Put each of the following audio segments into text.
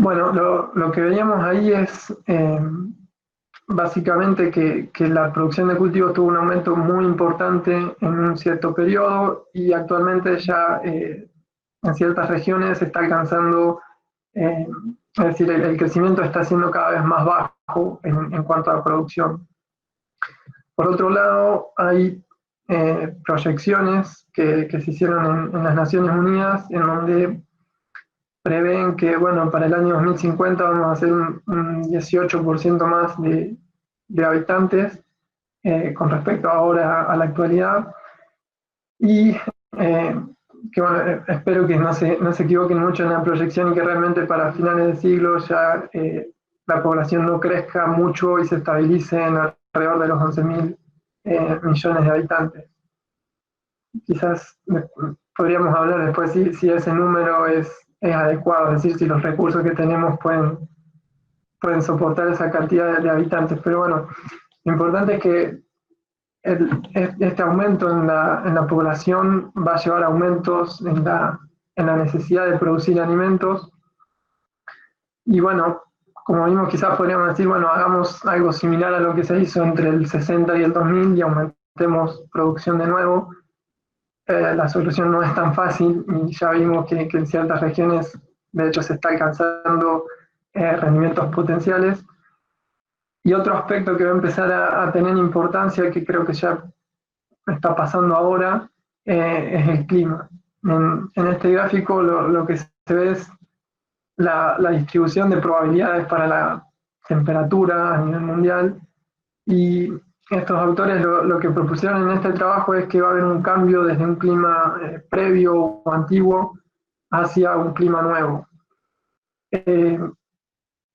Bueno, lo que veíamos ahí es básicamente que la producción de cultivos tuvo un aumento muy importante en un cierto periodo y actualmente ya en ciertas regiones se está alcanzando, eh, es decir, el crecimiento está siendo cada vez más bajo en cuanto a la producción. Por otro lado, hay proyecciones que se hicieron en las Naciones Unidas en donde prevén que, bueno, para el año 2050 vamos a hacer un 18% más de habitantes con respecto ahora a la actualidad. Y que, bueno, espero que no se equivoquen mucho en la proyección y que realmente para finales de siglo ya la población no crezca mucho y se estabilice en alrededor de los 11.000 millones de habitantes. Quizás podríamos hablar después si ese número es adecuado, es decir, si los recursos que tenemos pueden soportar esa cantidad de habitantes. Pero bueno, lo importante es que este aumento en la población va a llevar a aumentos en la necesidad de producir alimentos. Y bueno, como vimos, quizás podríamos decir, bueno, hagamos algo similar a lo que se hizo entre el 60 y el 2000 y aumentemos producción de nuevo. La solución no es tan fácil y ya vimos que en ciertas regiones, de hecho, se está alcanzando rendimientos potenciales. Y otro aspecto que va a empezar a tener importancia, que creo que ya está pasando ahora, es el clima. En este gráfico lo que se ve es la distribución de probabilidades para la temperatura a nivel mundial y estos autores lo que propusieron en este trabajo es que va a haber un cambio desde un clima previo o antiguo hacia un clima nuevo. Eh,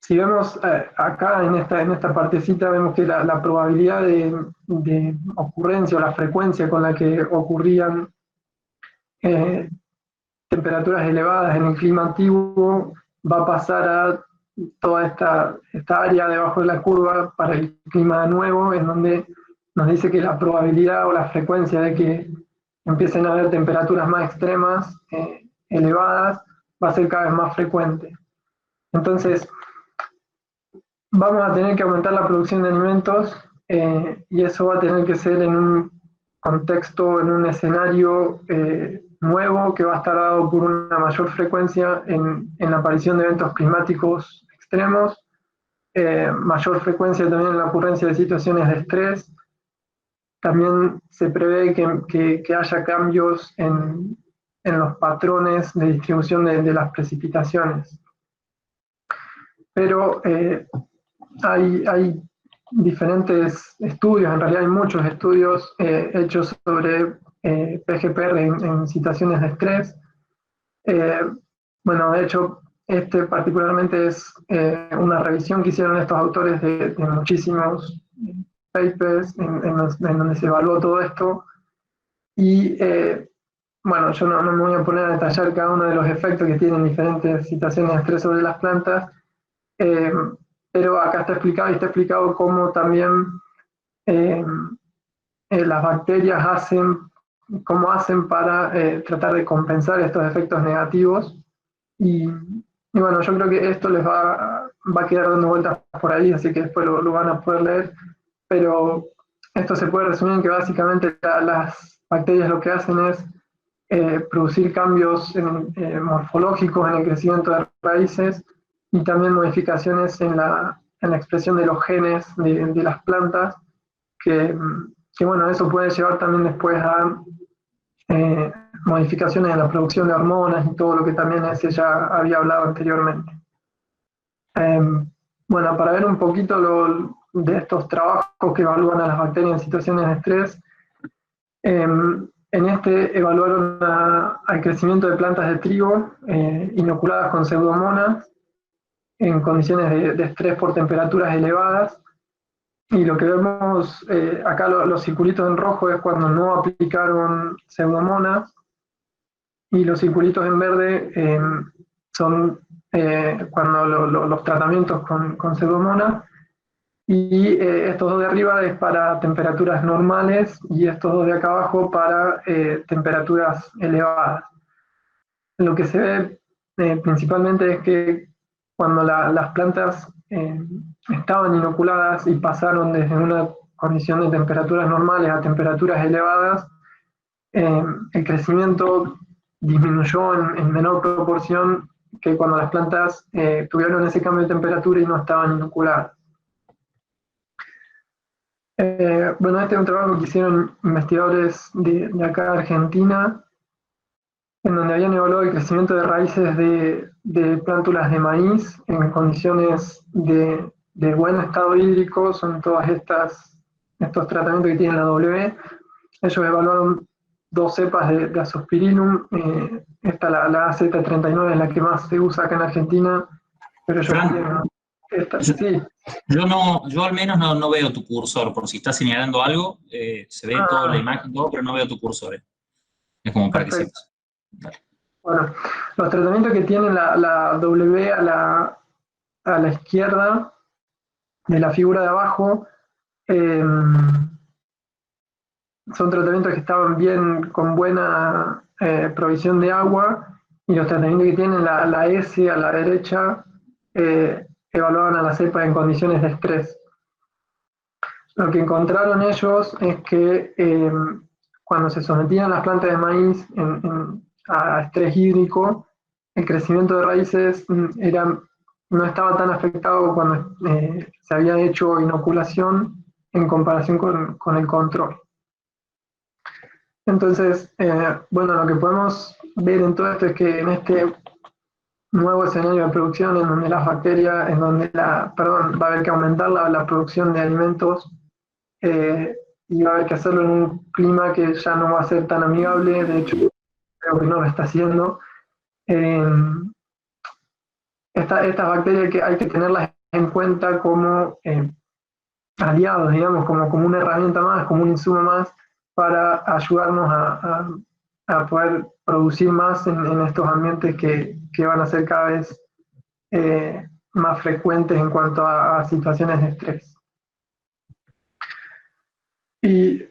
si vemos acá en esta partecita, vemos que la probabilidad de ocurrencia o la frecuencia con la que ocurrían eh, temperaturas elevadas en el clima antiguo va a pasar a toda esta área debajo de la curva para el clima nuevo, en donde nos dice que la probabilidad o la frecuencia de que empiecen a haber temperaturas más extremas, elevadas, va a ser cada vez más frecuente. Entonces, vamos a tener que aumentar la producción de alimentos y eso va a tener que ser en un contexto, en un escenario nuevo que va a estar dado por una mayor frecuencia en la aparición de eventos climáticos extremos, mayor frecuencia también en la ocurrencia de situaciones de estrés. También se prevé que haya cambios en los patrones de distribución de las precipitaciones. Pero hay diferentes estudios, en realidad hay muchos estudios hechos sobre PGPR en situaciones de estrés. Eh, bueno, de hecho, este particularmente es una revisión que hicieron estos autores de muchísimos papers en donde se evaluó todo esto. Y bueno, yo no me voy a poner a detallar cada uno de los efectos que tienen diferentes situaciones de estrés sobre las plantas, eh, pero acá está explicado y está explicado cómo también eh, las bacterias cómo hacen para tratar de compensar estos efectos negativos. Y bueno, yo creo que esto va a quedar dando vueltas por ahí, así que después lo van a poder leer, pero esto se puede resumir en que básicamente las bacterias lo que hacen es producir cambios morfológicos en el crecimiento de raíces y también modificaciones en la expresión de los genes de las plantas, que, que, bueno, eso puede llevar también después a eh, modificaciones en la producción de hormonas y todo lo que también ese ya había hablado anteriormente. Eh, bueno, para ver un poquito de estos trabajos que evalúan a las bacterias en situaciones de estrés, en este evaluaron al crecimiento de plantas de trigo inoculadas con pseudomonas en condiciones de estrés por temperaturas elevadas. Y lo que vemos acá, los circulitos en rojo es cuando no aplicaron pseudomonas y los circulitos en verde son cuando los tratamientos con pseudomonas. Y estos dos de arriba es para temperaturas normales y estos dos de acá abajo para temperaturas elevadas. Lo que se ve principalmente es que cuando las plantas estaban inoculadas y pasaron desde una condición de temperaturas normales a temperaturas elevadas, el crecimiento disminuyó en menor proporción que cuando las plantas tuvieron ese cambio de temperatura y no estaban inoculadas. Bueno, este es un trabajo que hicieron investigadores de acá de Argentina, en donde habían evaluado el crecimiento de raíces de plántulas de maíz en condiciones de buen estado hídrico. Son todas estos tratamientos que tienen la W. Ellos evaluaron dos cepas de Azospirillum. Esta, la AZ39, es la que más se usa acá en Argentina, pero ellos tienen esta, sí. Yo al menos no veo tu cursor, por si estás señalando algo, se ve toda la imagen, todo, pero no veo tu cursor. Es como para que sepas. Bueno, los tratamientos que tienen la W a la izquierda de la figura de abajo son tratamientos que estaban bien, con buena provisión de agua, y los tratamientos que tienen la S a la derecha evaluaban a la cepa en condiciones de estrés. Lo que encontraron ellos es que cuando se sometían las plantas de maíz a estrés hídrico, el crecimiento de raíces no estaba tan afectado cuando se había hecho inoculación en comparación con el control. Entonces, bueno, lo que podemos ver en todo esto es que en este nuevo escenario de producción, en donde las bacterias, va a haber que aumentar la producción de alimentos, y va a haber que hacerlo en un clima que ya no va a ser tan amigable. De hecho, creo que no lo está haciendo. Estas bacterias que hay que tenerlas en cuenta como aliados, digamos, como una herramienta más, como un insumo más, para ayudarnos a poder producir más en estos ambientes que van a ser cada vez más frecuentes en cuanto a situaciones de estrés. Y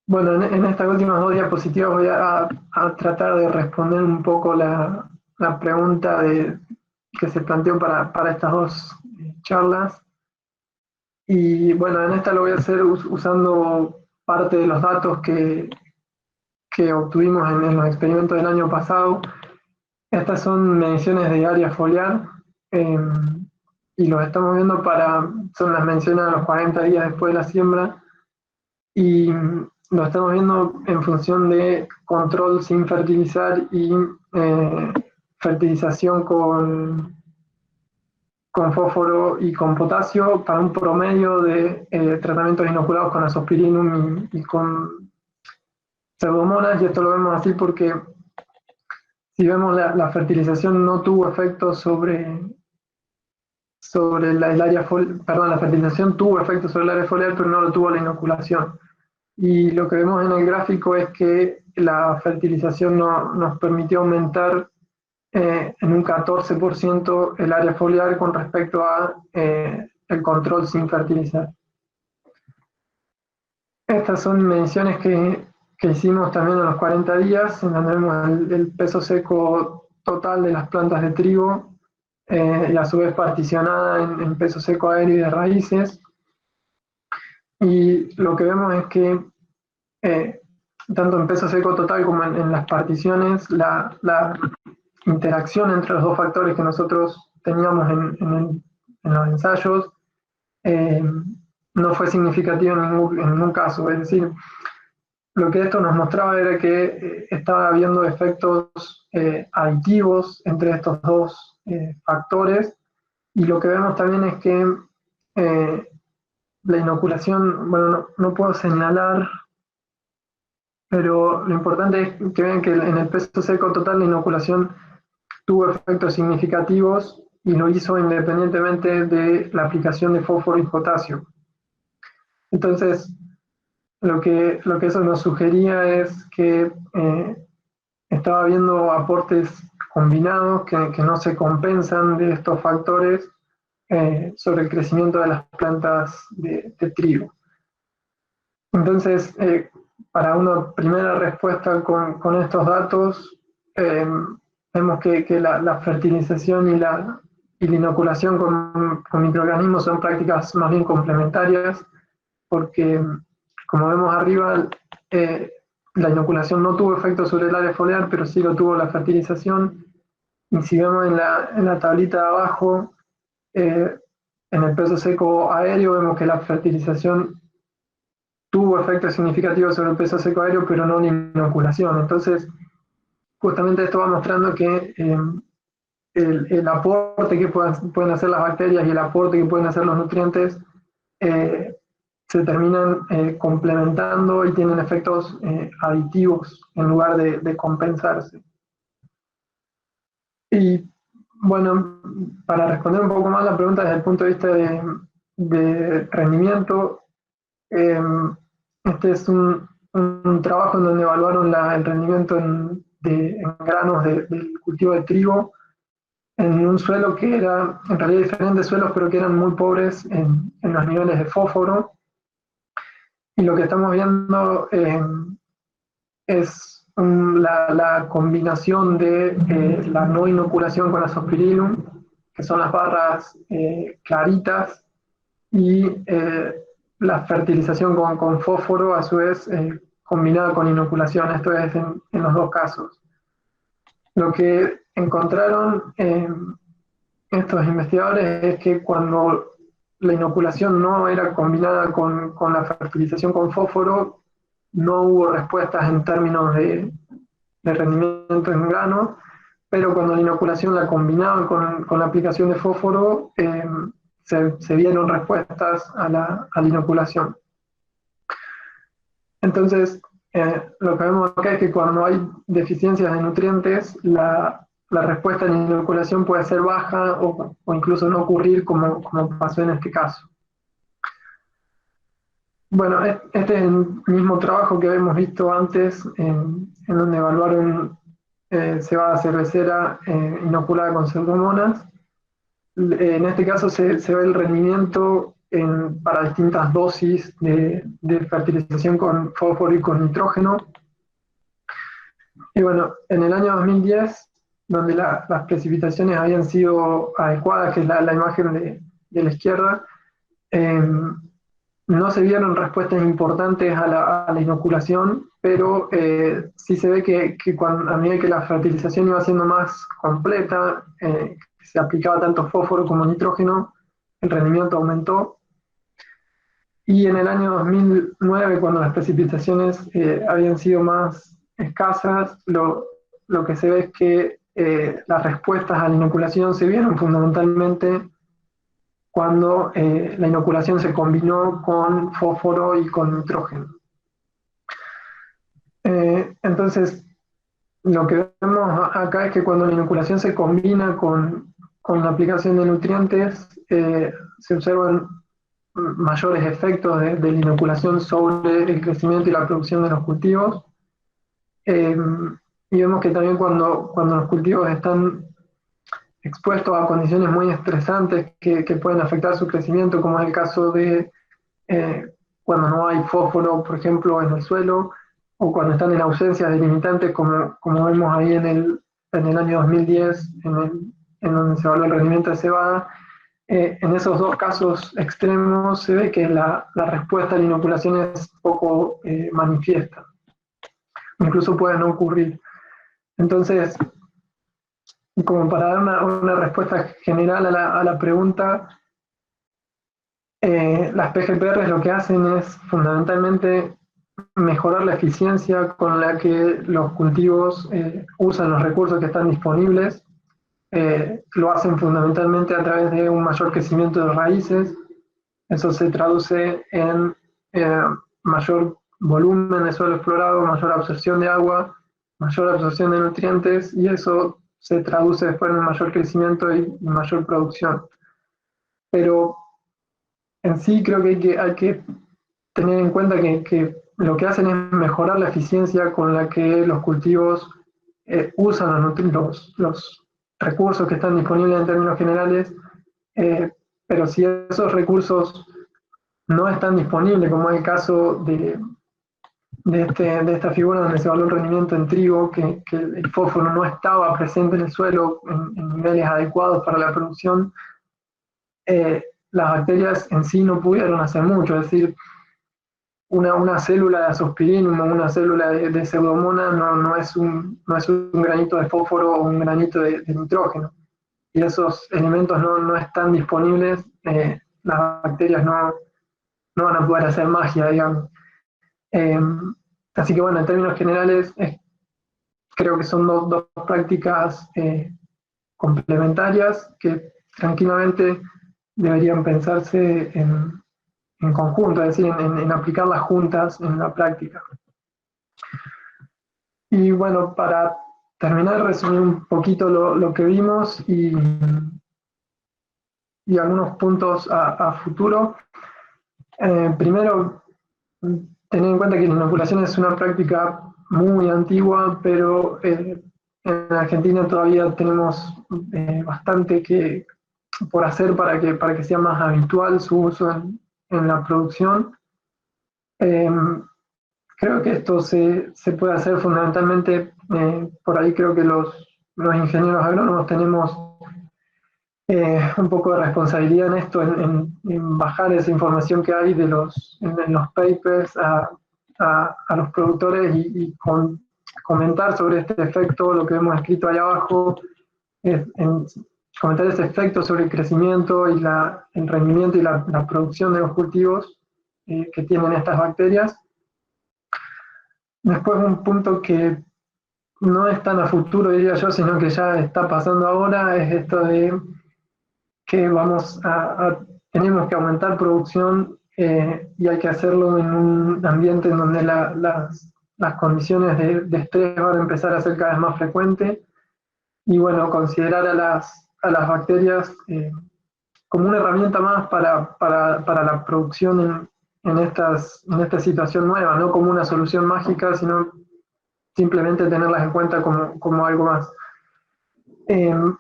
bueno, en estas últimas dos diapositivas voy a tratar de responder un poco la pregunta que se planteó para estas dos charlas. Y bueno, en esta lo voy a hacer usando parte de los datos que obtuvimos en los experimentos del año pasado. Estas son mediciones de área foliar, y los estamos viendo son las mediciones a los 40 días después de la siembra, y lo estamos viendo en función de control sin fertilizar y fertilización con fósforo y con potasio, para un promedio de tratamientos inoculados con Azospirillum y con Pseudomonas. Y esto lo vemos así porque si vemos la fertilización no tuvo efecto sobre el área foliar, perdón, la fertilización tuvo efecto sobre el área foliar, pero no lo tuvo la inoculación. Y lo que vemos en el gráfico es que la fertilización nos permitió aumentar en un 14% el área foliar con respecto a el control sin fertilizar. Estas son mediciones que hicimos también a los 40 días, en donde vemos el peso seco total de las plantas de trigo, y a su vez particionada en peso seco aéreo y de raíces. Y lo que vemos es que tanto en peso seco total como en las particiones, la interacción entre los dos factores que nosotros teníamos en los ensayos no fue significativa en ningún caso. Es decir, lo que esto nos mostraba era que estaba habiendo efectos aditivos entre estos dos factores, y lo que vemos también es que la inoculación, bueno, no puedo señalar, pero lo importante es que vean que en el peso seco total la inoculación tuvo efectos significativos, y lo hizo independientemente de la aplicación de fósforo y potasio. Entonces, lo que eso nos sugería es que estaba habiendo aportes combinados que no se compensan de estos factores sobre el crecimiento de las plantas de trigo. Entonces, para una primera respuesta con estos datos, vemos que la fertilización y la y la inoculación con microorganismos son prácticas más bien complementarias, porque como vemos arriba, la inoculación no tuvo efecto sobre el área foliar, pero sí lo tuvo la fertilización. Y si vemos en la tablita de abajo, en el peso seco aéreo, vemos que la fertilización tuvo efectos significativos sobre el peso seco aéreo, pero no la inoculación. Entonces, justamente esto va mostrando que el aporte que pueden hacer las bacterias y el aporte que pueden hacer los nutrientes se terminan complementando y tienen efectos aditivos en lugar de compensarse. Y bueno, para responder un poco más la pregunta desde el punto de vista de rendimiento, este es un trabajo en donde evaluaron el rendimiento en granos del cultivo de trigo en un suelo que era, en realidad diferentes suelos, pero que eran muy pobres en los niveles de fósforo. Y lo que estamos viendo es la combinación de la no inoculación con Azospirillum, que son las barras claritas, y la fertilización con fósforo, a su vez, combinada con inoculación. Esto es en los dos casos. Lo que encontraron estos investigadores es que cuando la inoculación no era combinada con la fertilización con fósforo, no hubo respuestas en términos de rendimiento en grano, pero cuando la inoculación la combinaban con la aplicación de fósforo, se vieron respuestas a la inoculación. Entonces, lo que vemos acá es que cuando hay deficiencias de nutrientes, la respuesta en inoculación puede ser baja o incluso no ocurrir como pasó en este caso. Bueno, este es el mismo trabajo que habíamos visto antes, en donde evaluaron cebada cervecera inoculada con pseudomonas. En este caso se ve el rendimiento para distintas dosis de fertilización con fósforo y con nitrógeno. Y bueno, en el año 2010, donde las precipitaciones habían sido adecuadas, que es la imagen de la izquierda, no se vieron respuestas importantes a la inoculación, pero sí se ve que a medida que la fertilización iba siendo más completa, se aplicaba tanto fósforo como nitrógeno, el rendimiento aumentó. Y en el año 2009, cuando las precipitaciones habían sido más escasas, lo que se ve es que las respuestas a la inoculación se vieron fundamentalmente cuando la inoculación se combinó con fósforo y con nitrógeno. Entonces, lo que vemos acá es que cuando la inoculación se combina con la aplicación de nutrientes, se observan mayores efectos de la inoculación sobre el crecimiento y la producción de los cultivos. Y vemos que también cuando los cultivos están expuestos a condiciones muy estresantes que pueden afectar su crecimiento, como es el caso de cuando no hay fósforo, por ejemplo, en el suelo, o cuando están en ausencia de limitantes, como vemos ahí en el año 2010, en donde se evaluó el rendimiento de cebada. En esos dos casos extremos se ve que la respuesta a la inoculación es poco manifiesta. Incluso puede no ocurrir. Entonces, como para dar una respuesta general a la pregunta, las PGPR lo que hacen es fundamentalmente mejorar la eficiencia con la que los cultivos usan los recursos que están disponibles. Lo hacen fundamentalmente a través de un mayor crecimiento de raíces. Eso se traduce en mayor volumen de suelo explorado, mayor absorción de agua, mayor absorción de nutrientes, y eso se traduce después en mayor crecimiento y mayor producción. Pero en sí creo que hay que tener en cuenta que lo que hacen es mejorar la eficiencia con la que los cultivos usan los recursos que están disponibles en términos generales, pero si esos recursos no están disponibles, como es el caso de esta figura donde se evaluó el rendimiento en trigo, que el fósforo no estaba presente en el suelo en niveles adecuados para la producción, las bacterias en sí no pudieron hacer mucho. Es decir, una célula de azospirínum o una célula de pseudomonas no es un granito de fósforo o un granito de nitrógeno. Y esos elementos no están disponibles, las bacterias no van a poder hacer magia, digamos. Así que bueno, en términos generales, creo que son dos prácticas complementarias que tranquilamente deberían pensarse en conjunto, es decir, en aplicarlas juntas en la práctica. Y bueno, para terminar, resumir un poquito lo que vimos y algunos puntos a futuro. Primero, tener en cuenta que la inoculación es una práctica muy antigua, pero en Argentina todavía tenemos bastante por hacer para que sea más habitual su uso en la producción. Creo que esto se puede hacer fundamentalmente, por ahí creo que los ingenieros agrónomos tenemos un poco de responsabilidad en esto, en bajar esa información que hay en los papers a los productores y comentar sobre este efecto, lo que hemos escrito ahí abajo, comentar ese efecto sobre el crecimiento y el rendimiento y la producción de los cultivos que tienen estas bacterias. Después un punto que no es tan a futuro, diría yo, sino que ya está pasando ahora, es esto de que tenemos que aumentar producción y hay que hacerlo en un ambiente en donde las condiciones de estrés van a empezar a ser cada vez más frecuentes. Y bueno, considerar a las bacterias como una herramienta más para la producción en esta situación nueva, no como una solución mágica, sino simplemente tenerlas en cuenta como algo más. En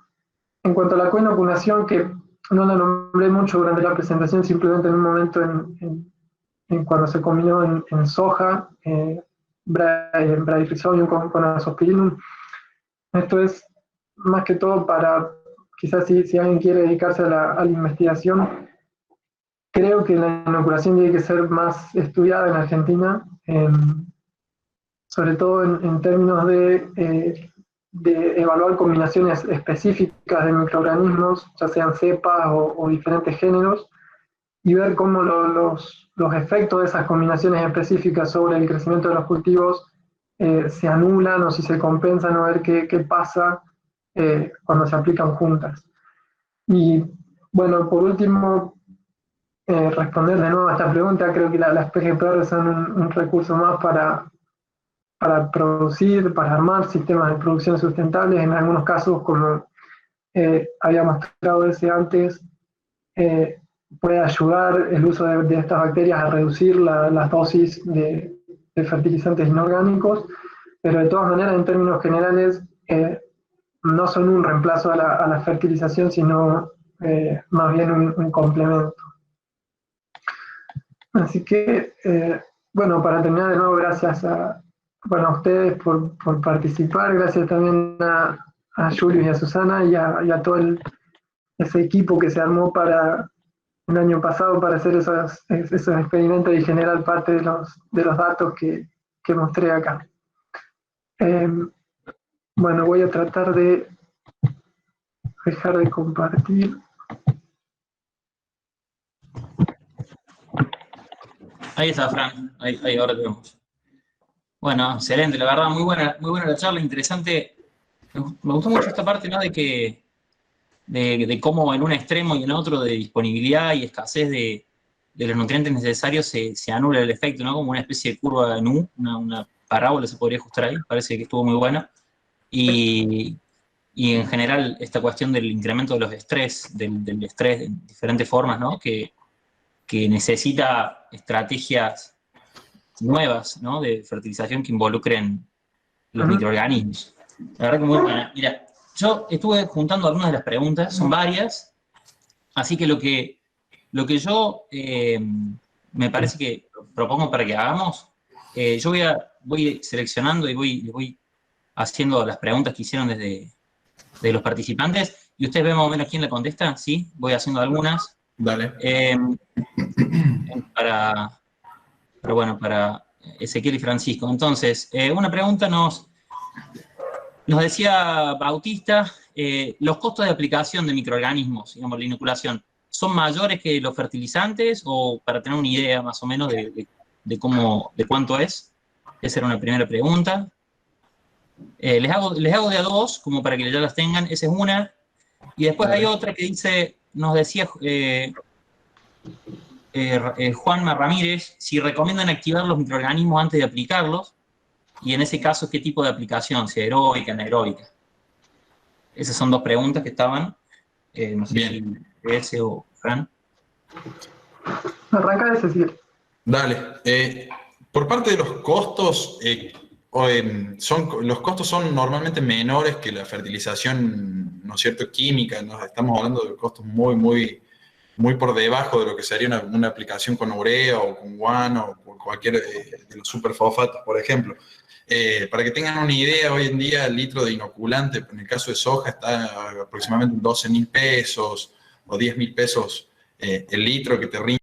cuanto a la coinoculación, que no la nombré mucho durante la presentación, simplemente en un momento cuando se combinó en soja, Bradyrhizobia con Azospirillum. Esto es más que todo para, quizás si alguien quiere dedicarse a la investigación, creo que la inoculación tiene que ser más estudiada en Argentina, sobre todo en términos de evaluar combinaciones específicas de microorganismos, ya sean cepas o diferentes géneros, y ver cómo los efectos de esas combinaciones específicas sobre el crecimiento de los cultivos se anulan o si se compensan, o ver qué pasa cuando se aplican juntas. Y bueno, por último, responder de nuevo a esta pregunta, creo que las PGPR son un recurso más para producir, para armar sistemas de producción sustentables. En algunos casos, como había mostrado antes, puede ayudar el uso de estas bacterias a reducir las dosis de fertilizantes inorgánicos, pero de todas maneras, en términos generales, no son un reemplazo a la fertilización, sino más bien un complemento. Así que, bueno, para terminar de nuevo, gracias a ustedes por participar, gracias también a Julio y a Susana y a todo ese equipo que se armó el año pasado para hacer esos experimentos y generar parte de los datos que mostré acá. Bueno, voy a tratar de dejar de compartir. Ahí está, Fran. Ahí ahora te vemos. Bueno, excelente, la verdad, muy buena la charla, interesante. Me gustó mucho esta parte, ¿no? De cómo en un extremo y en otro de disponibilidad y escasez de los nutrientes necesarios se anula el efecto, ¿no? Como una especie de curva de Nu, una parábola se podría ajustar ahí, parece que estuvo muy buena. Y en general esta cuestión del incremento de los estrés, del estrés en diferentes formas, ¿no? Que necesita estrategias nuevas, ¿no? De fertilización que involucren los microorganismos. La verdad que muy buena. Mira, yo estuve juntando algunas de las preguntas, son varias, así que lo que yo me parece que propongo para que hagamos yo voy seleccionando y voy haciendo las preguntas que hicieron de los participantes, y ustedes ven más o menos quién la contesta, ¿sí? Voy haciendo algunas. Dale. Para Ezequiel y Francisco. Entonces, una pregunta nos decía Bautista, ¿los costos de aplicación de microorganismos, digamos, la inoculación, son mayores que los fertilizantes? O para tener una idea más o menos de cuánto es. Esa era una primera pregunta. Les hago de a dos, como para que ya las tengan. Esa es una. Y después hay otra que dice, nos decía Juanma Ramírez, si recomiendan activar los microorganismos antes de aplicarlos, y en ese caso, ¿qué tipo de aplicación? Si aeróbica, anaeróbica. Esas son dos preguntas que estaban. No sé Bien. si ese o Fran. Arranca de Cecilia. Dale. Por parte de los costos, los costos son normalmente menores que la fertilización, ¿no es cierto?, química, ¿no? Estamos hablando de costos muy por debajo de lo que sería una aplicación con urea o con guano o con cualquier de los superfosfatos, por ejemplo. Para que tengan una idea, hoy en día el litro de inoculante, en el caso de soja, está aproximadamente en 12.000 pesos o 10.000 pesos el litro que te rinde